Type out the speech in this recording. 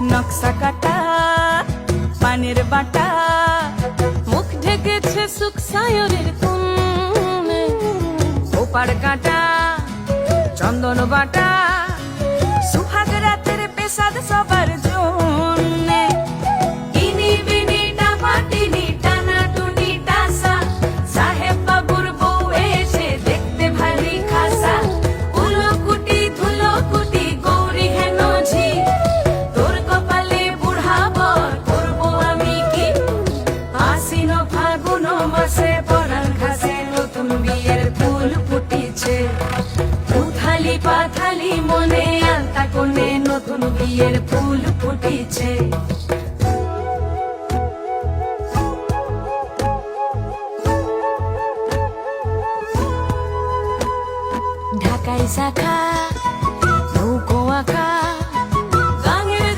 নকশা কাটা পানের বাটা, মুখ ঢেকেছে সুখ সায়রের কোণে, ওপার কাটা চন্দন বাটা, সুহাগ রাতের পেশাদ সবার জন্যে। ইনি বিনি টাপাটিনি টানা টুনি টাসা, সাহেব বাবুর বউ এসে দেখতে ভারী খাসা, উলকুটি ধুলকুটি গৌরী হেন ঝি, তোর কপালে বুড়া বর করবো আমি কি। আশ্বিন ফাগুন মাসে পরাণ ঘাসে নতুন বিয়ের ফুল ফুটিছে, উথালি পাথালি মনে আলতা কোণে নতুন বিয়ের ফুল ফুটিছে। ঢাকায় শাখা